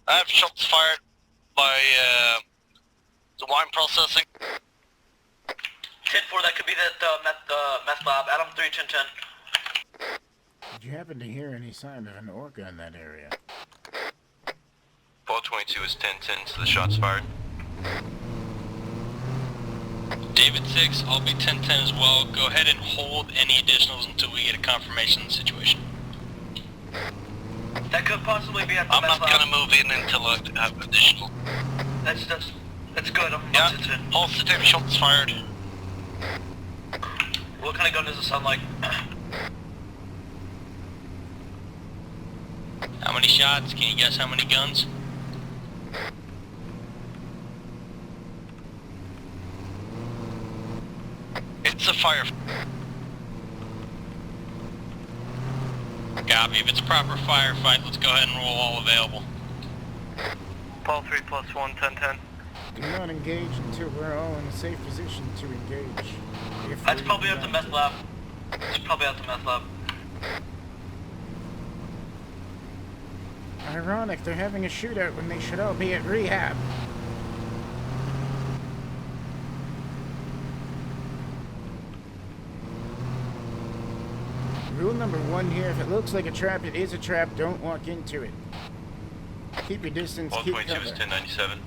I have shots fired by the wine processing. 10-4, that could be the meth lab. Adam 3, 10-10. Did you happen to hear any sign of an orca in that area? 422 is 10-10 to the shots fired. David 6, I'll be 10-10 as well. Go ahead and hold any additionals until we get a confirmation of the situation. That could possibly be at the I'm meth not lab. gonna move in until I have additional. That's good. I'm Yeah, 10-10. positive shots fired. What kind of gun does it sound like? How many shots? Can you guess how many guns? It's a fire. Copy. If it's a proper firefight, let's go ahead and roll all available. Paul 3 +1, 10-10. Do not engage until we're all in a safe position to engage. That's probably at the meth lab. Ironic, they're having a shootout when they should all be at rehab. Rule number 1 here, if it looks like a trap, it is a trap, don't walk into it. Keep your distance, keep 422 is cover. 1097.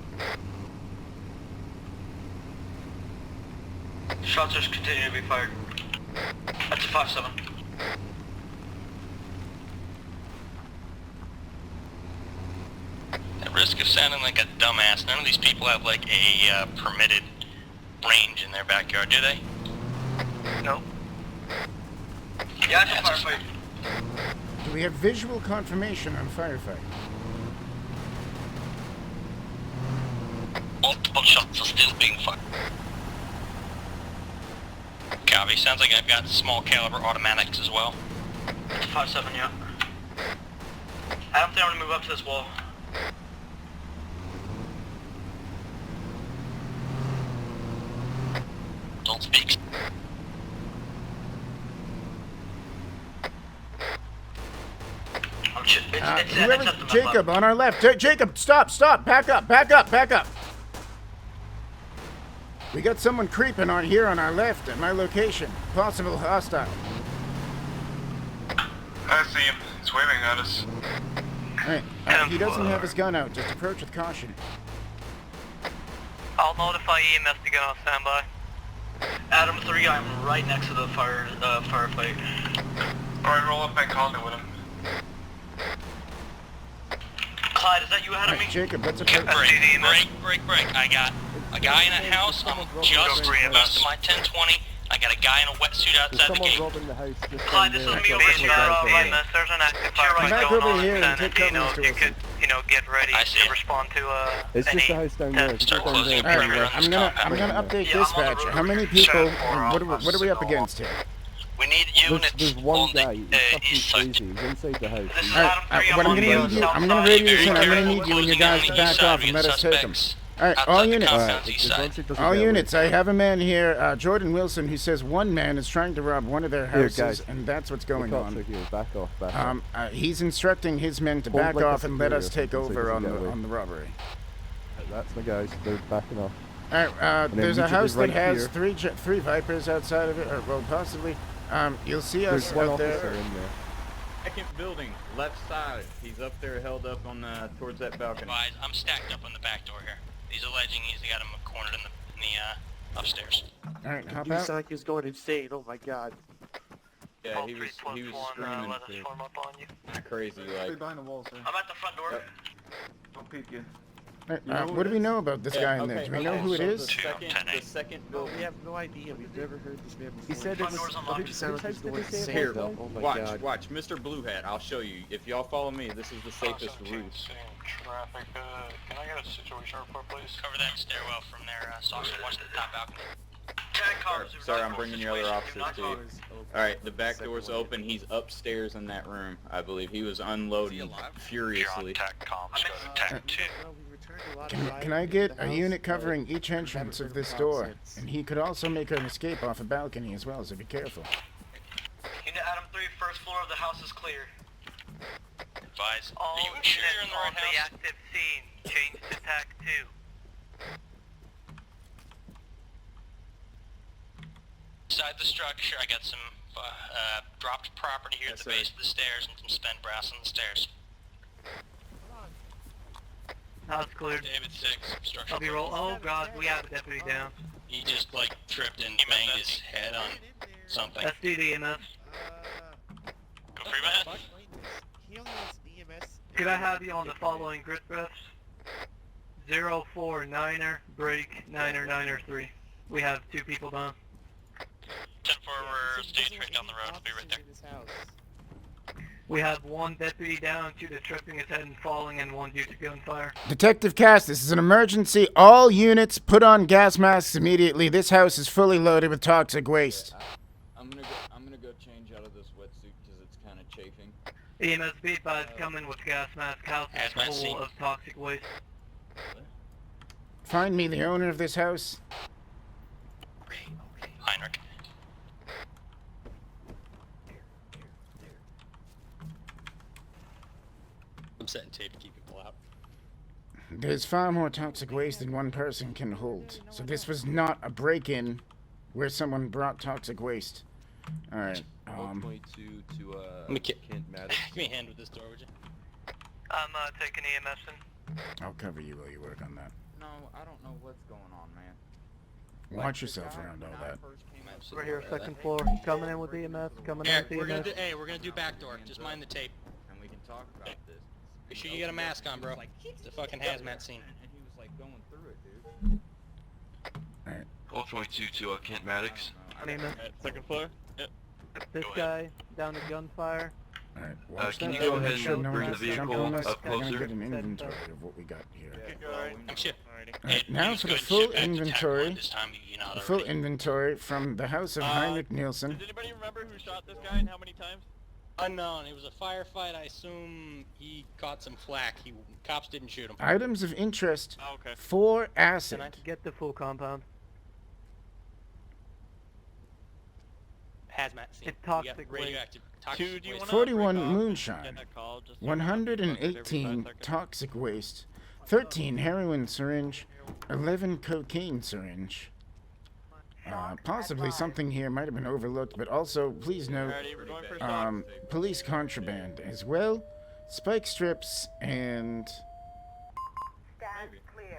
Shots are continuing to be fired. That's a 5-7. At risk of sounding like a dumbass, none of these people have like a permitted range in their backyard, do they? Nope. Yeah, it's a firefight. Do we have visual confirmation on firefight? Multiple shots are still being fired. Copy. Sounds like I've got small caliber automatics as well. That's a 5-7, yeah. I don't think I'm gonna move up to this wall. Don't speak. It's at the meth Jacob, lab. on our left. Jacob, stop, back up. We got someone creeping on here on our left at my location. Possible hostile. I see him. He's waving at us. Alright, he doesn't have his gun out. Just approach with caution. I'll notify EMS to get on standby. Adam 3, I'm right next to the firefight. Alright, roll up and contact with him. Clyde, is that you ahead of me? Alright, Jacob, let's approach. Break. I got a guy in a house. I'm just about to my 1020. I got a guy in a wetsuit outside the gate. Clyde, this is me over here. EMS, there's an active firefight back going over on. here and take cover, You Mr. could, get ready to respond to It's any... just a house down there. It's Start just down closing there. a perimeter on I'm this gonna compound. update Yeah, I'm on the dispatch. road. How many people? Shut What are we up against here? We need units There's one on guy. the He's east fucking side. crazy. He's inside the house. This is Alright, Adam 3, what I'm on gonna the need you. south I'm gonna side. radio you. I'm gonna need you and your guys to back off and let us take them. Alright, all units. All units, I have a man here, Jordan Wilson, who says one man is trying to rob one of their Here, houses, guys. and that's what's going The cops are on. here. Back off. He's instructing his men to Hold back like a off and let security us or take something so he over doesn't get away. on the robbery. That's my guys. They're backing off. Alright, then there's a immediately house that right has here. three Vipers outside of it, or well, possibly. You'll see us There's one out officer there. in there. Second building, left side. He's up there, held up on towards that balcony. Advise, I'm stacked up on the back door here. He's alleging he's got him cornered in the upstairs. Alright, hop You out. sound like he was going insane. Oh my god. Yeah, he was screaming let us form up on you. crazy like. behind the wall, sir. I'm at the front door. Don't peek you. What do we know about this guy in there? Do we know who it is? The second Well, building. we have no idea. We've never heard this man before. He said Front it door's was. unlocked. It sounded like he was going insane. Here, Oh my watch, god. watch, Mr. Blue Hat. I'll show you. If y'all follow me, this is the safest route. Traffic, can I get a situation report, please? Cover that stairwell from there, so I can watch the top balcony. Tag cars. Sorry, I'm bringing your other officers to you. Alright, the back door's open. He's upstairs in that room, I believe. He was unloading furiously. Tag 2. Well, we returned a lot of Can I fire get to the a house, unit but covering each entrance of this door? And he could also make an escape off a balcony as well, so be careful. Unit Adam 3, first floor of the house is clear. advise. All Are you sure you're in the right on the house? active scene, change to TAC 2. Inside the structure, I got some dropped property here at Yes, the sir. base of the stairs and some spent brass on the stairs. House cleared. David 6, structure. I'll be roll. Oh god, we have a deputy down. He just like tripped and banged his head on something. That's due to EMS. Go free man. He only wants EMS. Could I have you on the following grid breaths? 049er, break, 9er, 9er, 3. We have 2 people down. 10-4, we're stage right down the road. We'll be right there. We have 1 deputy down due to tripping his head and falling, and 1 due to gunfire. Detective Cass, this is an emergency. All units put on gas masks immediately. This house is fully loaded with toxic waste. I'm gonna go change out of this wetsuit because it's kind of chafing. EMS be advised, come in with gas mask. House is Hazmat full scene. of toxic waste. Find me the owner of this house. Heinrich. I'm setting tape to keep people out. There's far more toxic waste than one person can hold. So this was not a break-in where someone brought toxic waste. All right. 22 to Let me Kent Maddox. Give me a hand with this door, would you? I'm taking EMS in. I'll cover you while you work on that. No, I don't know what's going on, man. Watch yourself around all that. We're here, second floor. Coming in with EMS. Coming in with EMS. We're gonna do back door. Just mind the tape. And we can talk about this. Make sure you get a mask on, bro. It's a fucking hazmat scene. And he was like going through it, dude. All right. 1222 to Kent Maddox. EMS. Second floor? Yep. This guy down to gunfire. All right. Watch can that. you go Make ahead sure and no one bring the has to jump vehicle on us. up We're gonna closer? get an inventory of what we got here. I'm shit. All right, now for the full inventory. This time, you know, The full inventory from the house of Heinrich Nielsen. Does anybody remember who shot this guy and how many times? Unknown. It was a firefight. I assume he caught some flack. Cops didn't shoot him. Items of interest Oh, okay. for Can acid. I get the full compound? Hazmat scene. It's toxic We got waste. radioactive. Two, Toxic do you waste. wanna 41 break off and moonshine. get that call just so 118 every 5 seconds? toxic waste, 13 heroin syringe, 11 cocaine syringe. Possibly something here might have been overlooked, but also please note Alrighty, we're going for a shot. police contraband as well, spike strips and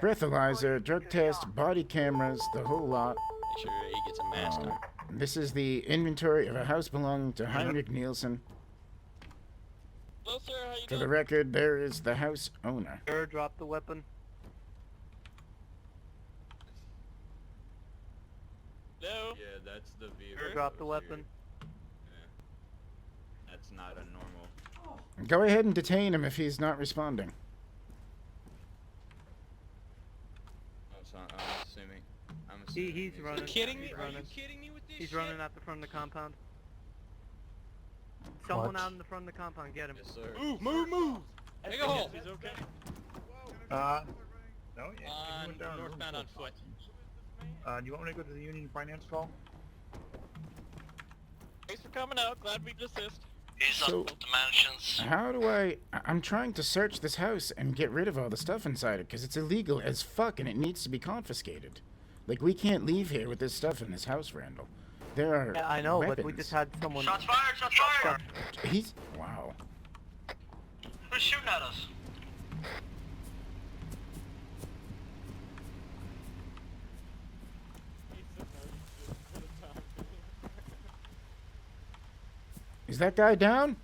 breathalyzer, drug test, body cameras, the whole lot. Make sure he gets a mask on. This is the inventory of a house belonging to Heinrich Nielsen. Hello, sir. How you For the doing? record, there is the house owner. Sir, drop the weapon. Hello? Yeah, that's the vehicle. Sir, drop the that was weapon. here. Yeah. That's not a normal. Go ahead and detain him if he's not responding. I'm assuming. I'm assuming. He's running. Kidding me? He's Are you running. kidding me with this He's shit? running out the front of the compound. Someone out in the front of the compound, get him. Yes, sir. Move! Make a hole. He's okay. No, yeah. On northbound on foot. Do you want me to go to the Union Finance call? Thanks for coming out. Glad we could assist. He's So- up the mansions. How do I'm trying to search this house and get rid of all the stuff inside it because it's illegal as fuck and it needs to be confiscated. Like, we can't leave here with this stuff in this house, Randall. There are Yeah, I know, weapons. but we just had someone. Shots fired! Shots fired! He's... Wow. Who's shooting at us? Is that guy down?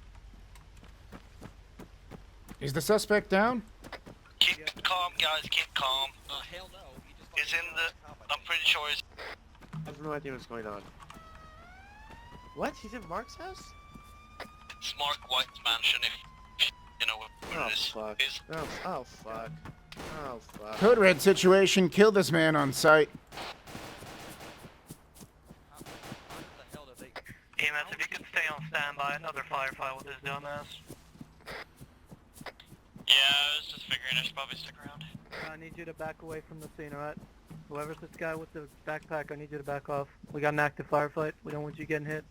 Is the suspect down? Keep calm, guys. Keep calm. Hell no. He's in the... I'm pretty sure he's... I have no idea what's going on. What? He's in Mark's house? It's Mark White's mansion, if you know what Oh it is. fuck. He's... Oh fuck. Oh fuck. Code red situation. Kill this man on sight. EMS, if you could stay on standby, another firefight with this dumbass. Yeah, I was just figuring I should probably stick around. I need you to back away from the scene, alright? Whoever's this guy with the backpack, I need you to back off. We got an active firefight. We don't want you getting hit.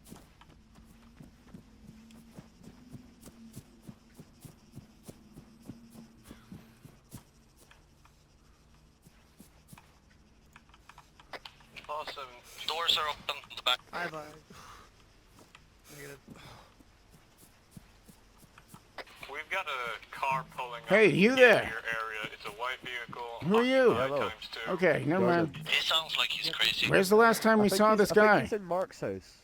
Call 7. Doors are open in the back. Bye bye. Negative. We've got a car pulling up Hey, you in there? your area. It's a white vehicle. Who are you? occupied Hello. ×2. Okay, never mind. He sounds like he's crazy. Where's the last time we saw this I think guy? he's in Mark's house.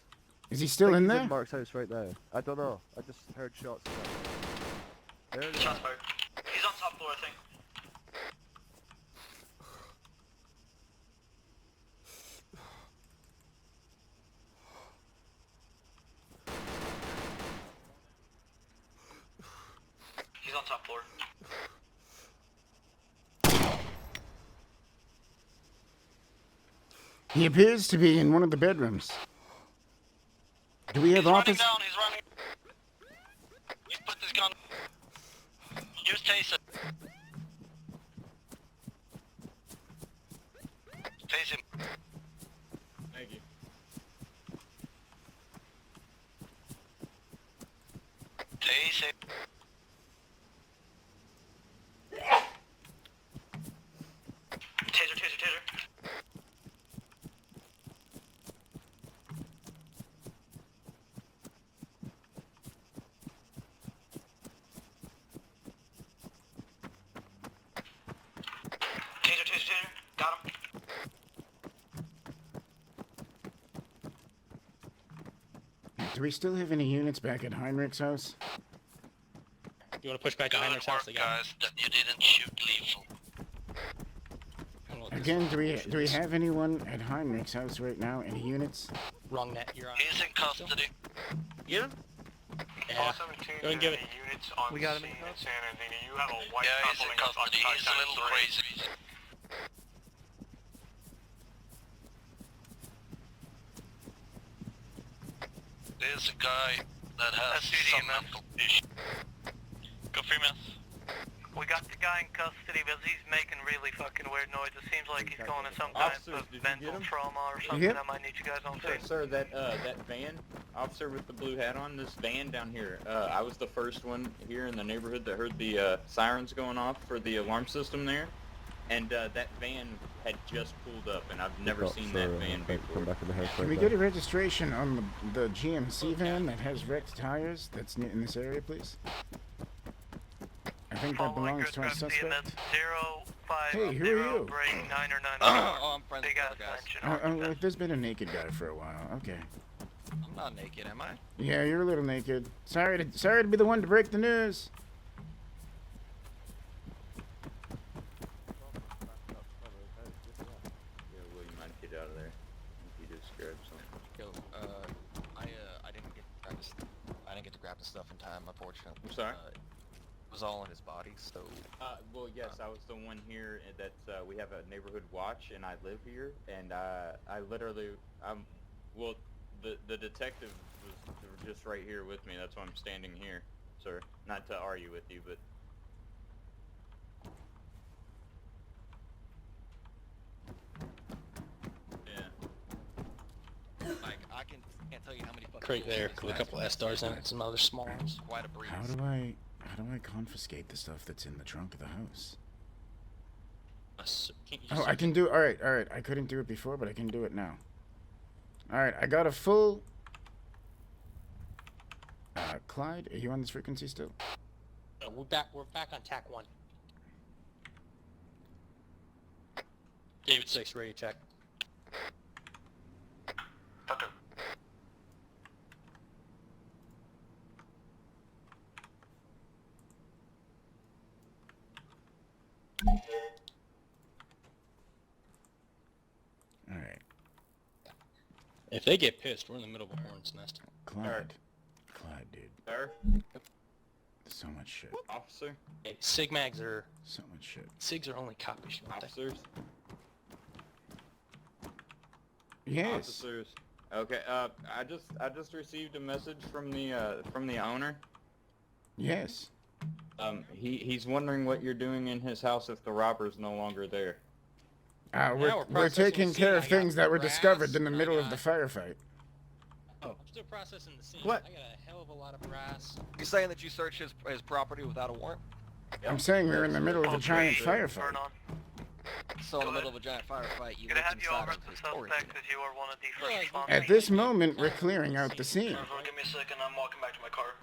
Is he still I think in he's there? in Mark's house right now. I don't know. I just heard shots. There it is. Shots fired. He's on top floor, I think. He's on top floor. He appears to be in one of the bedrooms. Do we have He's running office? down, he's running. He's put his gun. Use taser. Tase him. Thank you. Tase him. Taser, taser, taser. Taser, taser, taser. Got him. Do we still have any units back at Heinrich's house? You want to push back to Good Heinrich's work, house again? guys, that you didn't shoot lethal. Again, do we have anyone at Heinrich's house right now? Any units? Wrong net, you're on. He's in custody. Get him? Call 17. Go and Do you give have any units on We got him scene in in San Antonio? You have a white Yeah, car he's in pulling up custody. occupied He's a little ×3. crazy. There's a guy that has some mental issue. Go Freeman. We got the guy in custody because he's making really fucking weird noises. It seems like he's going to some kind Officers, of did you mental get him? trauma or something. Yep. I might need you guys on scene. Sir, that van, officer with the blue hat on, this van down here, I was the first one here in the neighborhood that heard the sirens going off for the alarm system there, and that van had just pulled up, and I've never Got seen Sir, that van about to before. come back in the house Can right we now. get a registration on the GMC van that has wrecked tires that's in this area, please? I think that belongs to our suspect. 05 Hey, who are you? break 9 or 9. Oh, I'm friends Big with ass the guys. mention. Oh, there's been a naked guy for a while. Okay. I'm not naked, am I? Yeah, you're a little naked. Sorry to be the one to break the news. Yeah, well, you might get out of there if you just grab something. Yo, I didn't get to grab the stuff in time, unfortunately. I'm sorry? It was all in his body, so Well, yes, I was the one here that we have a neighborhood watch, and I live here, and I literally, well, the detective was just right here with me. That's why I'm standing here, sir. Not to argue with you, but yeah. like I can't tell you how many fucking Crate there bullets with a couple last S-stars in it, some other small ones. Quite a breeze. How do I confiscate the stuff that's in the trunk of the house? Can't you Oh, just- I can do. All right. I couldn't do it before, but I can do it now. All right, I got a full. Clyde, are you on this frequency still? We're back on TAC 1. David 6, ready to check. Tucker. All right, If they get pissed, we're in the middle of a hornet's nest. Clyde, dude, Sir? so much shit, Officer? Hey, Sigmags are... so much shit. Sigs are only copies, aren't they? Officers? Yes. Officers. Okay, I just received a message from the owner. Yes. He's wondering what you're doing in his house if the robber's no longer there. We're processing taking the care scene. of I got things that were brass, discovered in the I middle of got- the firefight. I'm still processing the scene. What? I got a hell of a lot of brass. You saying that you searched his property without a warrant? I'm saying we were in the middle of a giant Burn firefight. on. So in the middle of a giant firefight, you Gonna look have you inside over of at the his storage suspect unit. as you are one of the first Yeah, responders. At this moment, we're clearing out the scene. Give me a second, I'm walking back to my car.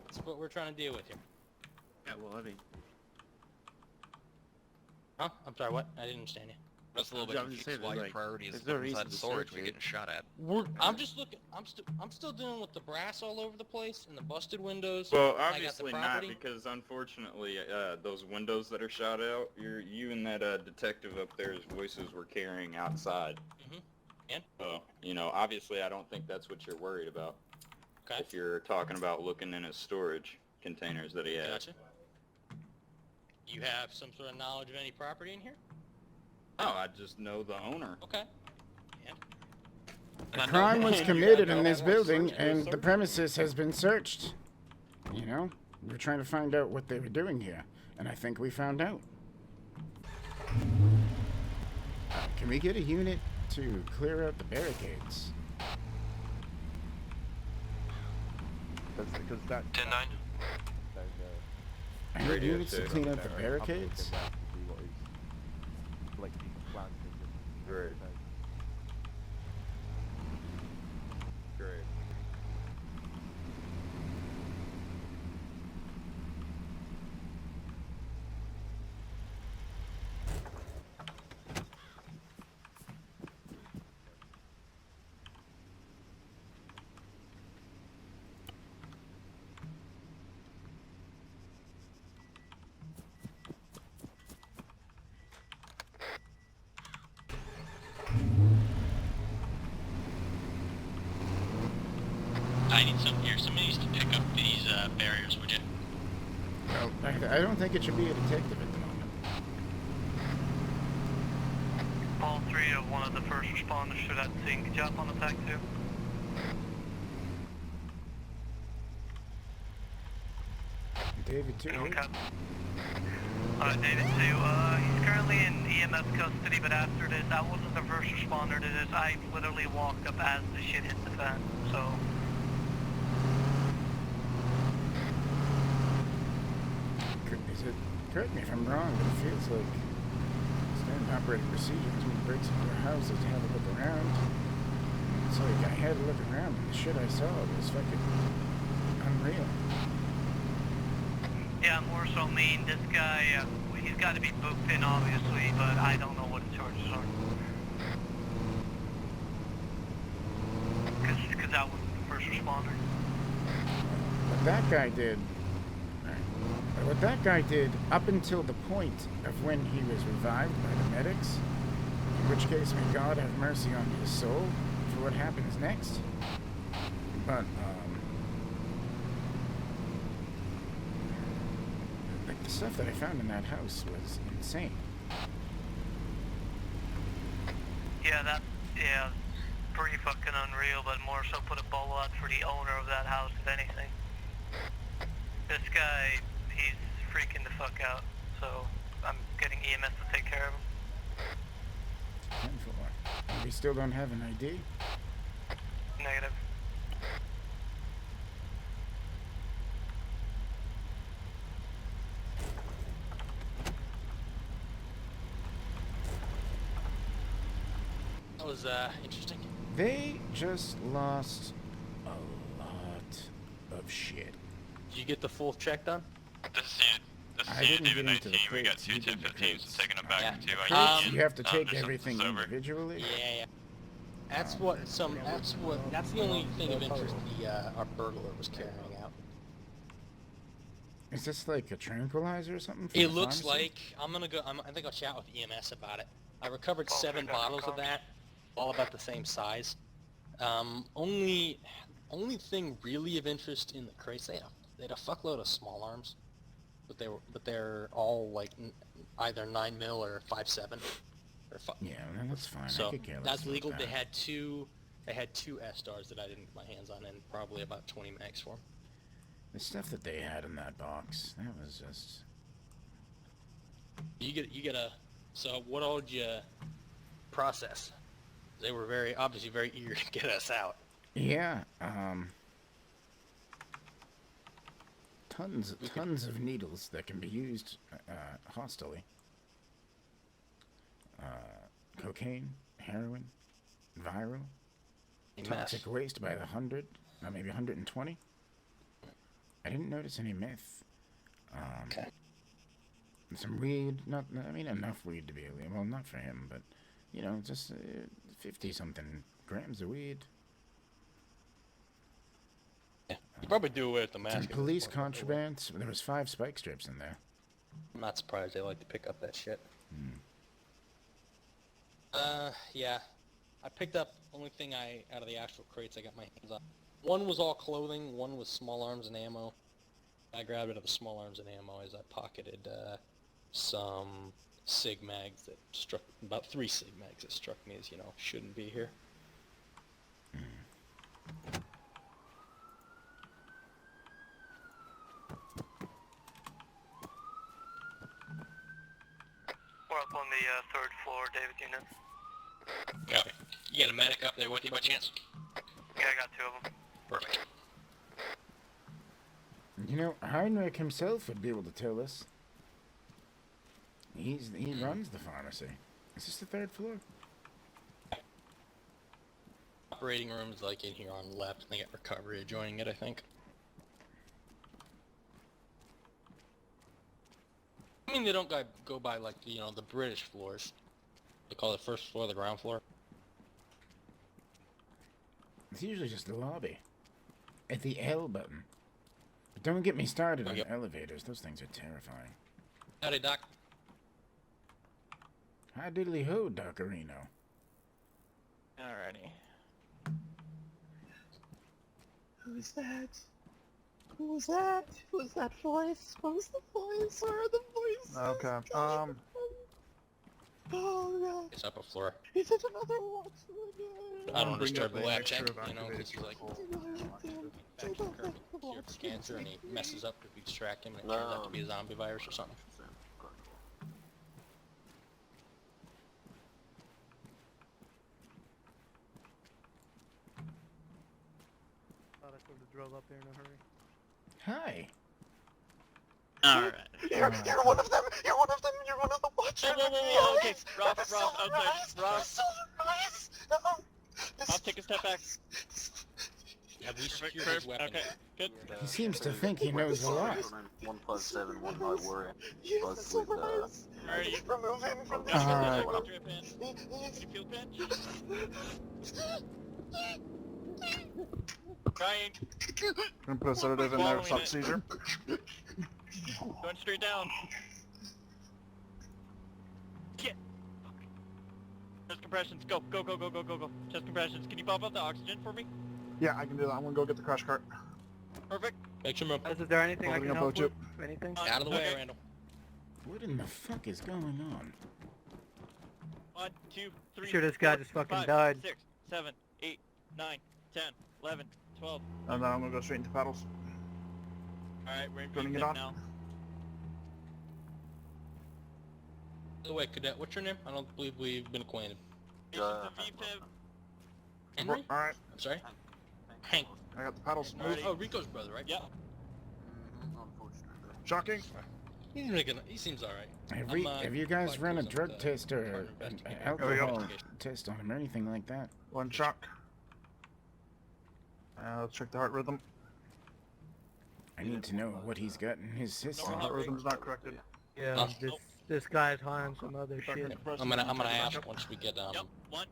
That's what we're trying to deal with here. Yeah, well, I mean, Huh? I'm sorry, what? I didn't understand you. That's a little bit I'm just confused saying, why your like, priority is there's to no look reason inside the to storage search when you're it. getting shot at. I'm just looking. I'm still dealing with the brass all over the place and the busted windows. Well, I got the obviously not, property. because unfortunately, those windows that are shot out, you and that detective up there's voices were carrying outside. Mhm. And? So, you know, obviously I don't think that's what you're worried about. Okay. If you're talking about looking in his storage containers that he has. Gotcha. You have some sort of knowledge of any property in here? Oh, I just know the owner. Okay. A crime was committed in this I building, searched and this the premises has been searched. You know, we're trying to find out what they were doing here, and I think we found out. Can we get a unit to clear out the barricades? Because that 10-9. down I need Radio units to check. clean out the there, barricades. I'm looking around to see what is, like, being planned and Great. Great. I need somebody needs to pick up these barriers, would you? Well, I don't think it should be a detective at the moment. All three of one of the first responders should have seen. Good job on attack 2. David, too. David 2, he's currently in EMS custody, but after this, I wasn't the first responder to this. I literally walked up as the shit hit the fan, so... Correct me if I'm wrong, but it feels like standard operating procedure is when he breaks into our houses to have a look around. It's like I had to look around, and the shit I saw was fucking unreal. Yeah, more so mean, this guy, he's got to be booked in, obviously, but I don't know what the charges are. Because that wasn't the first responder. What that guy did... What that guy did up until the point of when he was revived by the medics, in which case may God have mercy on his soul for what happens next. But, like the stuff that I found in that house was insane. Yeah, pretty fucking unreal, but more so put a bowl out for the owner of that house, if anything. This guy, he's freaking the fuck out, so I'm getting EMS to take care of him. 10-4. We still don't have an ID? Negative. That was interesting. They just lost a lot of shit. Did you get the full check done? This is I Unit didn't David get into 19, the we got crates. two You did the 10-15s crates. taking them back Yeah. to Crates, ID. you have to take just everything something's over. individually? Yeah. That's the only thing of interest our burglar was carrying out. Is this like a tranquilizer or something? from It the looks pharmacy? like I think I'll chat with EMS about it. I recovered 7 bottles of that, all about the same size. Only thing really of interest in the crates, they had a fuckload of small arms, but they're all like either 9mm or 5.7. Yeah, well, that's fine. I So could care less that's about legal. that. They had two S-stars that I didn't get my hands on, and probably about 20 mags for them. The stuff that they had in that box, that was just... You get a. So what all did you process? They were obviously very eager to get us out. Yeah, tons of needles that can be used hostilely. cocaine, heroin, viral, Meth. toxic waste by the 100, maybe 120. I didn't notice any meth. Okay. Some weed, enough weed to be illegal. Well, not for him, but, just 50-something grams of weed. Yeah. You probably do away with the mask. Some at this police point, by the way. contraband. There was 5 spike strips in there. I'm not surprised they like to pick up that shit. Hmm. Yeah. I picked up only thing out of the actual crates I got my hands on. One was all clothing, one was small arms and ammo. I grabbed it of the small arms and ammo as I pocketed some sig mags that struck, about 3 sig mags that struck me as, shouldn't be here. We're up on the 3rd floor, David unit. Copy. You got a medic up there with you by chance? Yeah, I got 2 of them. Perfect. Heinrich himself would be able to tell us. He runs the pharmacy. Is this the 3rd floor? Operating room's like in here on the left, and they got recovery adjoining it, I think. I mean, they don't go by like the British floors. They call it 1st floor the ground floor. It's usually just the lobby. At the L button. But don't get me started on elevators. Those things are terrifying. Howdy, Doc. Hi diddly ho, Docarino. Alrighty. Who's that? Who's that? Who's that voice? What was the voice? Where are the voices? Okay. Oh god. It's up a floor. Is it another watch? I don't Bring disturb up the a lab mixture check, of because he's like back to Kirby, cure for cancer, and he messes up if we distract him, and it turns out to be a zombie virus or something. Thought I sort of drove up here in a hurry. Hi. Alright. You're one of them! You're one of them! You're one of the watchers! Whoa, okay. Ross, okay. Ross, I'll take a step back. Have we secured his weapon? Okay, good. He seems to think he knows a lot. 157, one high worry. Use the Buzz silver with, eyes! Alright. Remove him from the Alright. Can you feel pinch? Ryan, Gonna put a sedative in there to stop seizure. going straight down. Get. Chest compressions, go. Chest compressions. Can you pop up the oxygen for me? Yeah, I can do that. I'm gonna go get the crash cart. Perfect. Make some room. Is there anything I Holding can up help O2. with? Anything? Out of the way, Okay. Randall. What in the fuck is going on? 1, 2, 3. Sure this guy 4, just fucking 5, died. 6, 7, 8, 9, 10, 11, 12. And then I'm gonna go straight into paddles. Alright, we're in Turning V it on. now. By the way, Cadet, what's your name? I don't believe we've been acquainted. Stations in VFib. Henry? Alright, I'm sorry? Hank. I got the paddles. Alrighty. Oh, Rico's brother, right? Yeah. Shocking. He seems alright. Have you guys quite run a close up drug to test or partner an investigator. alcohol test on him or anything like that? One shock. Let's check the heart rhythm. I need to know what he's got in his system. No, Heart rhythm's not corrected. Yeah, Huh? this guy's high on some other shit. I'm gonna ask once we get Yep. 1,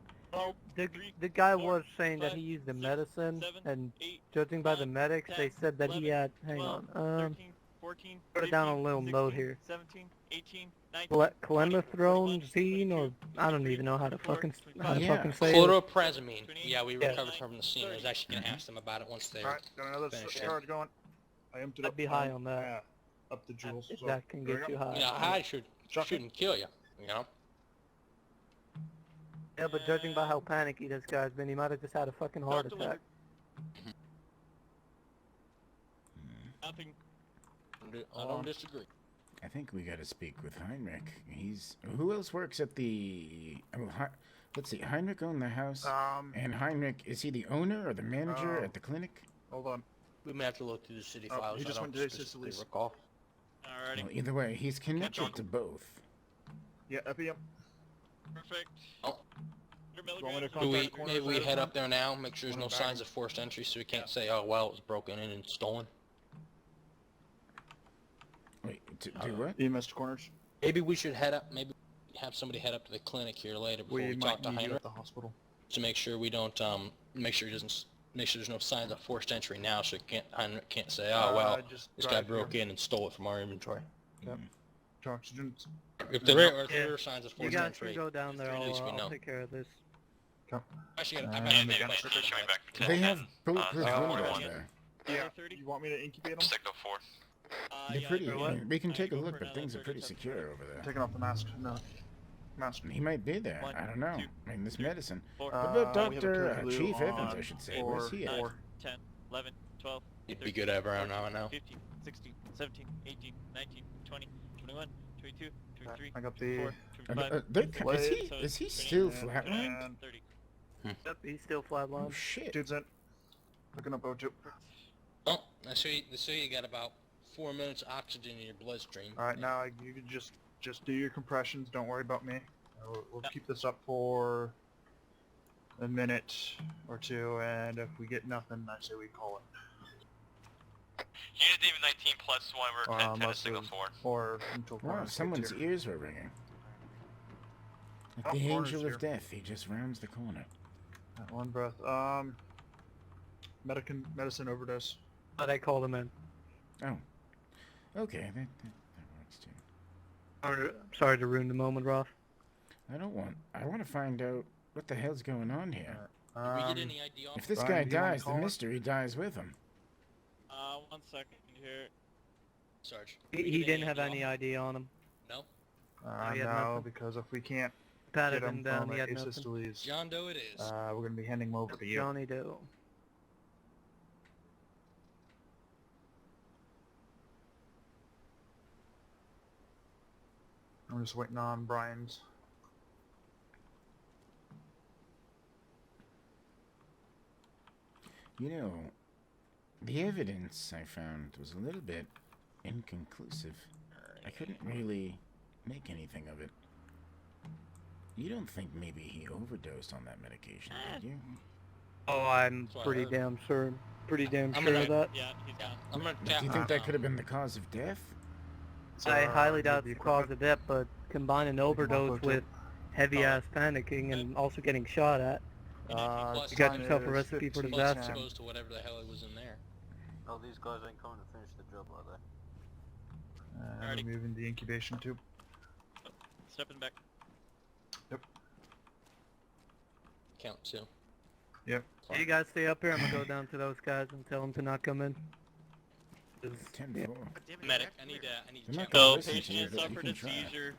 The guy was saying that he used the medicine, 7, and 8, judging by the 9, medics, 10, they said that he 11, had. Hang 12, on. 13, 14, Put it down on a 15, little 16, note here. 17, 18, 19, Clenothrone, Zine, or I don't even know how to fucking say it. chlorotrazamine. Yeah, we Yeah. recovered from the scene. I was actually gonna ask them about it once they Alright, got another finish it. charge going. I emptied I'd up. be high on that. Yeah, up the jewels. If So, that can there get we you go. high. high Shocking. shouldn't kill you. You know. Yeah, but judging by how panicky this guy's been, he might have just had a fucking heart attack. Nothing. I don't disagree. I think we gotta speak with Heinrich. Who else works at the... let's see, Heinrich owned the house, and Heinrich, is he the owner or the manager at the clinic? Hold on. We may have to look through the city Oh, files. he just I went don't to specifically Sicily's. recall. Alrighty. Well, either way, he's connected to both. Yeah, Epi, Perfect. Oh. 100 Want me to milligrams. contact the corners Maybe we ahead of head time? up there now, make sure there's no signs of forced entry so we can't say, oh, well, it was broken in and stolen. Wait, do what? EMS to corners. Maybe we should head up, maybe have somebody head up to the clinic here later before we talk might to need you Heinrich at the hospital. to make sure we don't, make sure there's no signs of forced entry now so Heinrich can't say, oh, well, Just this guy broke in and stole it from our inventory. Yep. To oxygen. If there are signs of You forced guys entry, can go down there. at least we know. I'll take care of this. Actually, And I've they got got a question. coming back from They have 10. bulletproof windows 41. there. Yeah. 30? You want me to incubate them? Signal 4. They're Yeah, pretty. go ahead. We can take a go look, for but another things are 30 pretty seconds. secure over there. Taking off the mask. No. Mask. He might be there. One, I don't know. 2, I mean, this 3, medicine. 4, What about we have a Dr. code blue Chief on Evans, I should say? Where's he at? 9, 10, 11, 12, It'd be good around now. 15, 16, 17, 18, 19, 20, 21, 22, 23, I got the 24, 25, Is he still flatlined? and 30. Yep, he's still Oh flatlined. shit! dude's in. Looking up O2. Oh, I see you got about 4 minutes of oxygen in your bloodstream. All right, now you can just do your compressions. Don't worry about me. We'll keep this up for a minute or two, and if we get nothing, I say we call it. Unit David 19 plus 1, we're 10, 10 Unless signal there's- 4. Or until Wow, corners get someone's here. ears were ringing. Like Oh, the corner's angel here. of death, he just rounds the corner. At one breath. Medicine overdose. But I called him in. Oh, okay, that works too. Sorry to ruin the moment, Roth. I want to find out what the hell's going on here. Did we get any ID off? If this Brian, guy do you wanna dies, the call it? mystery dies with him. 1 second here. Sarge? He didn't have any ID on him. No? he had No, nothing. because if we can't Patted get him him down, from he had a nothing. asystole, John Doe it is. we're going to be handing him over to you. Johnny Doe. I'm just waiting on Brian's. You know, the evidence I found was a little bit inconclusive. I couldn't really make anything of it. You don't think maybe he overdosed on that medication, did you? Oh, I'm That's what I pretty heard. damn sure. Pretty damn I'm sure gonna- of that. Yeah, he's down. I'm gonna Do tap. you think that could have been the cause of death? I highly doubt maybe it's the cause of death, but combine an overdose upload with heavy ass panicking and also getting shot at. Plus, You got time yourself a is recipe for 15 plus disaster. exposed to whatever the hell it was in there. Oh, these guys ain't coming to finish the job, are they? Alrighty. Removing the incubation tube. Stepping back. Count 2. Yep. You guys stay up here. I'm gonna go down to those guys and tell them to not come in. 10-4. Medic, I They're need to not check. gonna So, listen to you, patient has but you suffered can a try. seizure.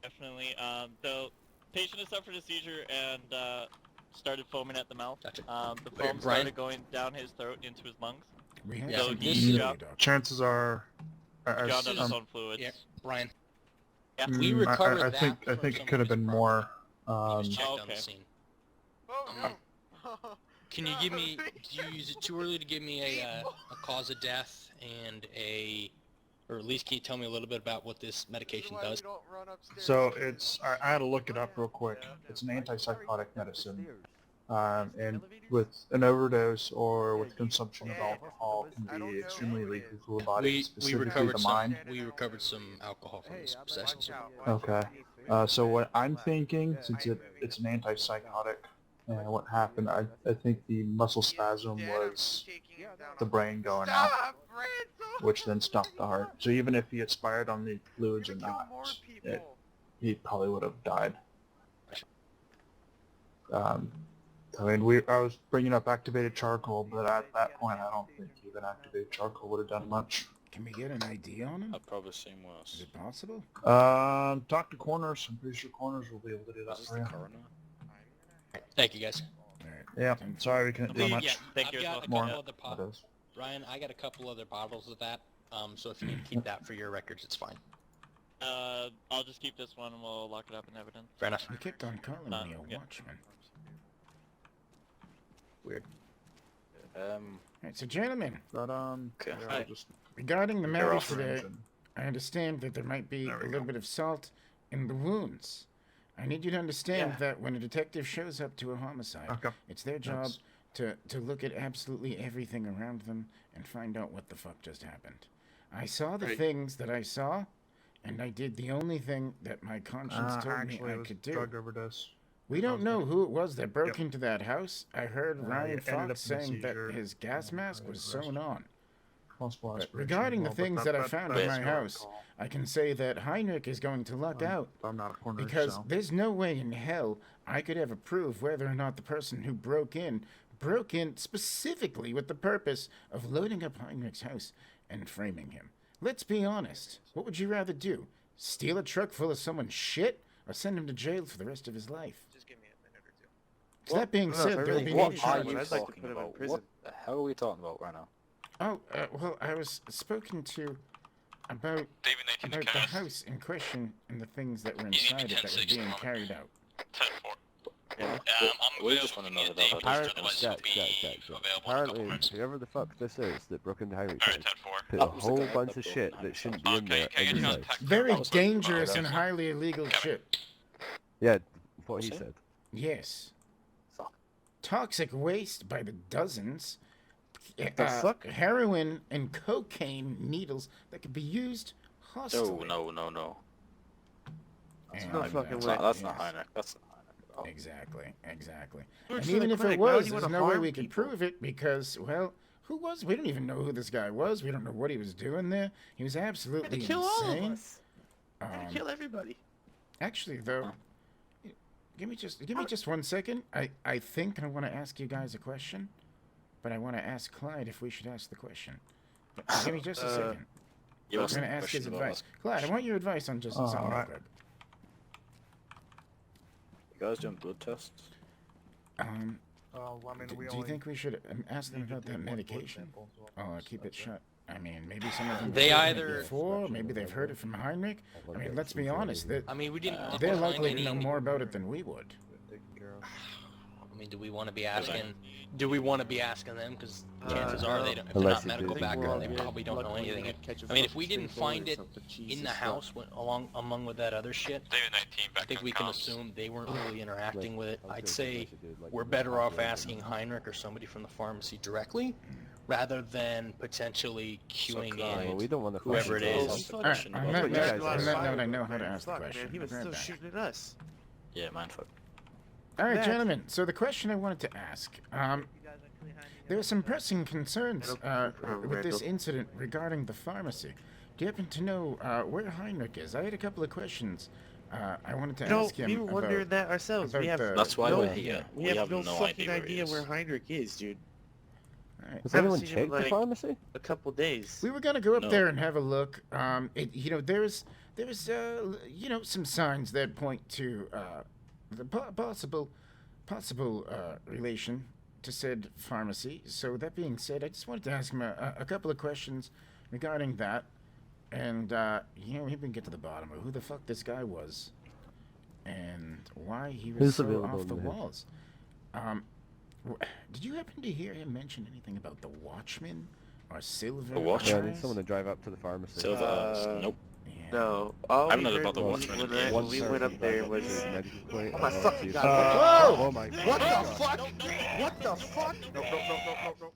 Definitely. So, patient has suffered a seizure and started foaming at the mouth. Gotcha. The Wait, foam Brian? started going down his throat into his lungs. We have Yeah, some this ECW is- doctor. Chances are... John as, on his own fluids. Yeah, Brian. Yeah. We recovered I that think from it someone could have who's been property. more. He was checked on okay. the scene. Oh Can you give me? Is it too early to give me a cause of death and or at least can you tell me a little bit about what this medication does? So it's... I had to look it up real quick. It's an antipsychotic medicine. And with an overdose or with consumption of alcohol can be extremely lethal to the body, We specifically recovered the some. mind. We recovered some alcohol from his possessions. Okay. So what I'm thinking, since it's an antipsychotic, and what happened, I think the muscle spasm was the brain going out, which then stopped the heart. So even if he expired on the fluids or not, he probably would have died. I mean, I was bringing up activated charcoal, but at that point, I don't think even activated charcoal would have done much. Can we get an ID on him? I've probably seen Is worse. it possible? Talk to Corners. I'm pretty sure Corners will be able to do that Is this for the you. coroner? Thank you guys. Alright. Yeah, sorry we couldn't do Yeah, much. Thank you I've as got well. a More. couple other bottles. Ryan, I got a couple other bottles of that. So if you can keep that for your records, it's fine. I'll just keep this one and we'll lock it up in evidence. Fair enough. You kept on calling me a yeah. watchman. Weird. Alright, so gentlemen, But Okay. yeah, I'll just regarding the get matter off the today, engine. I understand that there might be There we a little go. bit of salt in the wounds. I need you to understand that when a detective shows up to a homicide, it's their job to look at absolutely everything around them and find out what the fuck just happened. I saw the things that I saw, and I did the only thing that my conscience told me I could do. Drug overdose. We don't know who it was that broke into that house. I heard Ryan Fox saying that his gas mask was sewn on. But regarding the things that I found in my house, I can say that Heinrich is going to luck out. I'm not a corner Because there's no way in hell I could ever prove whether or not the person who broke in specifically with the purpose of loading up Heinrich's house and framing him. Let's be honest. What would you rather do? Steal a truck full of someone's shit or send him to jail for the rest of his life? Just give me a minute or two. So that being said, there'll be no charge. I'd like to put him in prison. What the hell are we talking about right now? Oh, well, I was spoken to about the house in question and the things that were inside it that were being carried out. 10-4. We just want to know Apparently, whoever the fuck this is that broke into Heinrich's house put a whole bunch of shit that shouldn't be in there in the house. Very dangerous and highly illegal shit. Yeah, what he said. Yes. Toxic waste by the dozens. Heroin and cocaine needles that could be used hostilely. No. That's not fucking way. That's not Heinrich. That's not Heinrich at all. Exactly. And even if it was, there's no way we could prove it because, well, who was? We don't even know who this guy was. We don't know what he was doing there. He was absolutely insane. Kill all of us. Kill everybody. Actually, though, give me just 1 second. I think I want to ask you guys a question. But I want to ask Clyde if we should ask the question. Give me just a second. I'm going to ask his advice. Clyde, I want your advice on just something real quick. You guys doing blood tests? Do you think we should ask them about that medication? Oh, keep it shut. I mean, maybe some of them They either before, maybe they've heard it from Heinrich. I mean, let's be honest. we didn't. They're likely to know more about it than we would. I mean, do we want to be asking? Do we want to be asking them? Because chances are they don't. If they're not medical background, they probably don't know anything. I mean, if we didn't find it in the house among with that other shit, I think we can assume they weren't really interacting with it. I'd say we're better off asking Heinrich or somebody from the pharmacy directly, rather than potentially queuing in we don't want to whoever it is. On that note, I know how to ask the question. He was still shooting at us. Yeah, mindfuck. All right, gentlemen. So the question I wanted to ask, there are some pressing concerns with this incident regarding the pharmacy. Do you happen to know where Heinrich is? I had a couple of questions I wanted to ask him. We were wondering that ourselves. We have That's why we're here. We have no fucking idea where Heinrich is, dude. Right. Has anyone checked the pharmacy? A couple days. We were gonna go up there and have a look. There's some signs that point to the possible relation to said pharmacy. So that being said, I just wanted to ask him a couple of questions regarding that, and we can get to the bottom of who the fuck this guy was, and why he was so off the walls. Did you happen to hear him mention anything about the Watchman or Silver? The Watchman? Yeah, I need someone to drive up to the pharmacy. Silver? Nope. Yeah. No. All I don't we know heard about the Watchman. when we went up there was... Oh my fucking god. Whoa! Oh my god. What the fuck? What the fuck? No.